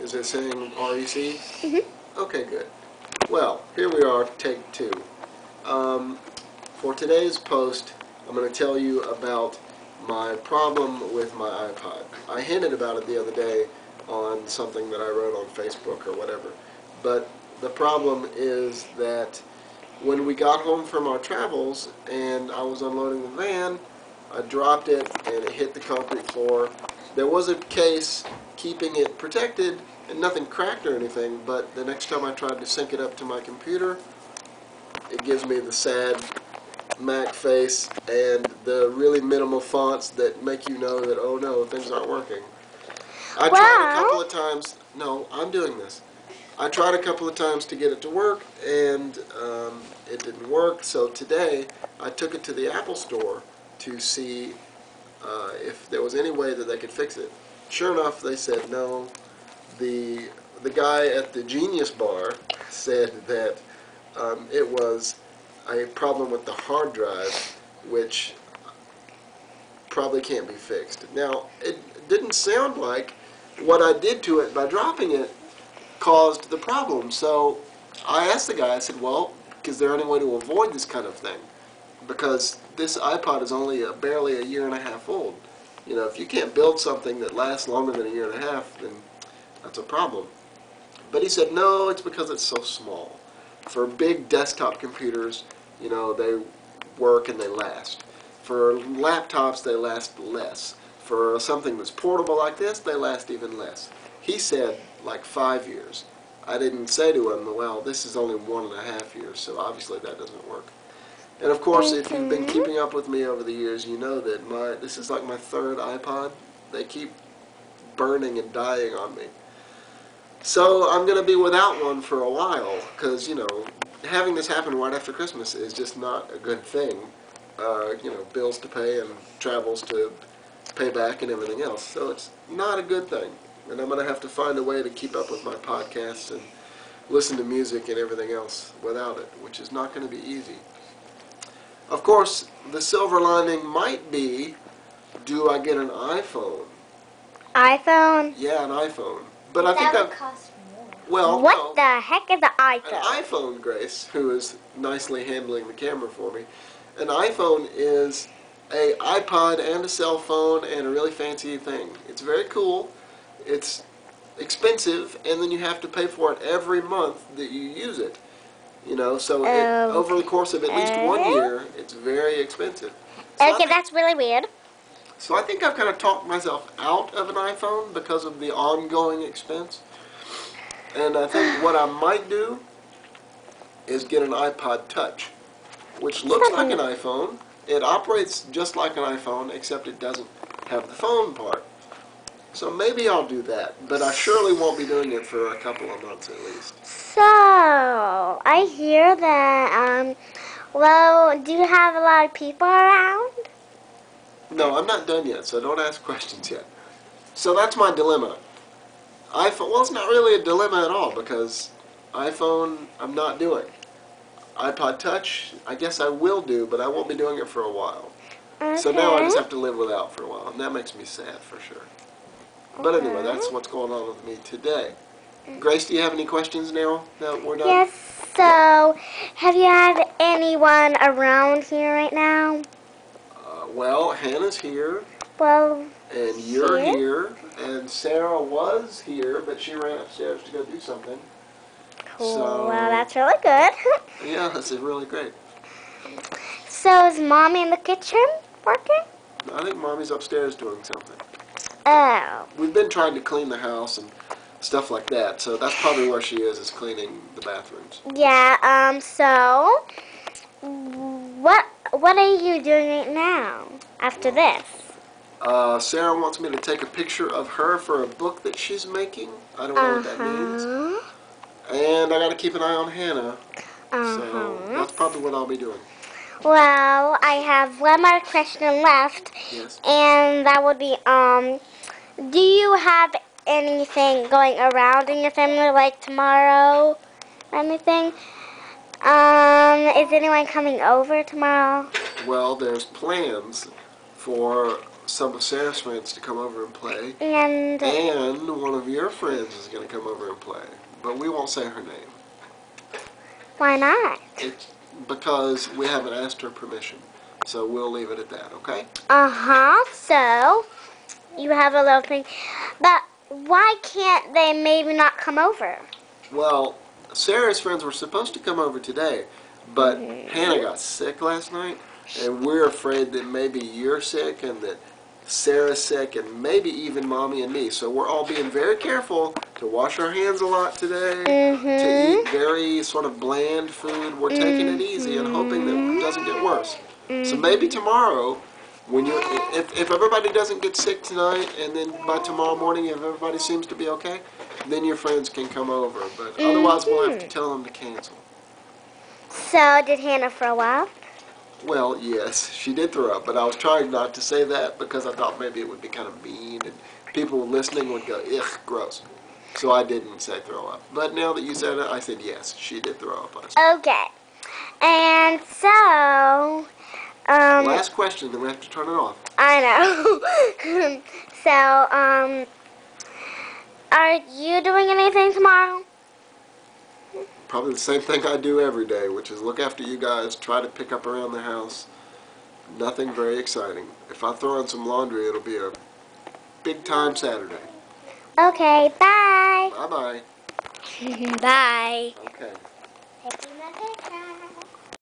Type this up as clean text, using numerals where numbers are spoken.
Is it saying REC? Mm-hmm. Okay, good. Well, here we are, take 2. For today's post, I'm going to tell you about my problem with my iPod. I hinted about it the other day on something that I wrote on Facebook or whatever. But the problem is that when we got home from our travels and I was unloading the van, I dropped it and it hit the concrete floor. There was a case keeping it protected and nothing cracked or anything, but the next time I tried to sync it up to my computer, it gives me the sad Mac face and the really minimal fonts that make you know that, oh no, things aren't working. I tried a couple of times. No, I'm doing this. I tried a couple of times to get it to work, and it didn't work. So today, I took it to the Apple Store to see if there was any way that they could fix it. Sure enough, they said no. The guy at the Genius Bar said that it was a problem with the hard drive, which probably can't be fixed. Now, it didn't sound like what I did to it by dropping it caused the problem. So I asked the guy, I said, well, is there any way to avoid this kind of thing? Because this iPod is only barely a year and a half old. You know, if you can't build something that lasts longer than a year and a half, then that's a problem. But he said, no, it's because it's so small. For big desktop computers, you know, they work and they last. For laptops, they last less. For something that's portable like this, they last even less. He said like 5 years. I didn't say to him, well, this is only 1.5 years, so obviously that doesn't work. And of course, if you've been keeping up with me over the years, you know that this is like my 3rd iPod. They keep burning and dying on me. So I'm going to be without one for a while, because, you know, having this happen right after Christmas is just not a good thing. You know, bills to pay and travels to pay back and everything else. So it's not a good thing. And I'm going to have to find a way to keep up with my podcasts and listen to music and everything else without it, which is not going to be easy. Of course, the silver lining might be, do I get an iPhone? iPhone? Yeah, an iPhone. But I think that would cost more. Well, what no. the heck is an iPhone? An iPhone, Grace, who is nicely handling the camera for me. An iPhone is a iPod and a cell phone and a really fancy thing. It's very cool. It's expensive, and then you have to pay for it every month that you use it. You know, so over the course of at least 1 year, it's very expensive. So okay, that's really weird. So I think I've kind of talked myself out of an iPhone because of the ongoing expense. And I think what I might do is get an iPod Touch, which looks like an iPhone. It operates just like an iPhone, except it doesn't have the phone part. So maybe I'll do that, but I surely won't be doing it for a couple of months at least. So, I hear that, well, do you have a lot of people around? No, I'm not done yet, so don't ask questions yet. So that's my dilemma. iPhone, well, it's not really a dilemma at all, because iPhone, I'm not doing. iPod Touch, I guess I will do, but I won't be doing it for a while. Okay. So now I just have to live without for a while, and that makes me sad for sure. But anyway, that's what's going on with me today. Grace, do you have any questions now that we're done? Yes, so, have you had anyone around here right now? Well, Hannah's here, Well, and you're here, and Sarah was here, but she ran upstairs to go do something. cool. So, Well, that's really good. yeah, this is really great. So, is Mommy in the kitchen working? I think Mommy's upstairs doing something. Oh. We've been trying to clean the house and stuff like that, so that's probably where she is cleaning the bathrooms. Yeah, so, what are you doing right now after this? Sarah wants me to take a picture of her for a book that she's making. I don't know what that means. And I got to keep an eye on Hannah. So that's probably what I'll be doing. Well, I have one more question left. Yes. And that would be, do you have anything going around in your family, like tomorrow or anything? Is anyone coming over tomorrow? Well, there's plans for some of Sarah's friends to come over and play. And one of your friends is going to come over and play. But we won't say her name. why not? It's because we haven't asked her permission. So we'll leave it at that, okay? Uh-huh. So, you have a little thing. But why can't they maybe not come over? Well, Sarah's friends were supposed to come over today, but Hannah got sick last night, and we're afraid that maybe you're sick and that Sarah's sick and maybe even Mommy and me. So we're all being very careful to wash our hands a lot today, to eat very sort of bland food. We're taking it easy and hoping that it doesn't get worse. So maybe tomorrow, when you, if everybody doesn't get sick tonight, and then by tomorrow morning, if everybody seems to be okay, then your friends can come over. But otherwise, we'll have to tell them to cancel. So, did Hannah throw up? Well, yes, she did throw up, but I was trying not to say that because I thought maybe it would be kind of mean, and people listening would go, ugh, gross. So I didn't say throw up. But now that you said it, I said yes, she did throw up last night. Okay. And so, Last question, then we have to turn it off. I know. So, are you doing anything tomorrow? Probably the same thing I do every day, which is look after you guys, try to pick up around the house. Nothing very exciting. If I throw in some laundry, it'll be a big time Saturday. Okay, bye. Bye-bye. Bye. Okay. Taking my picture.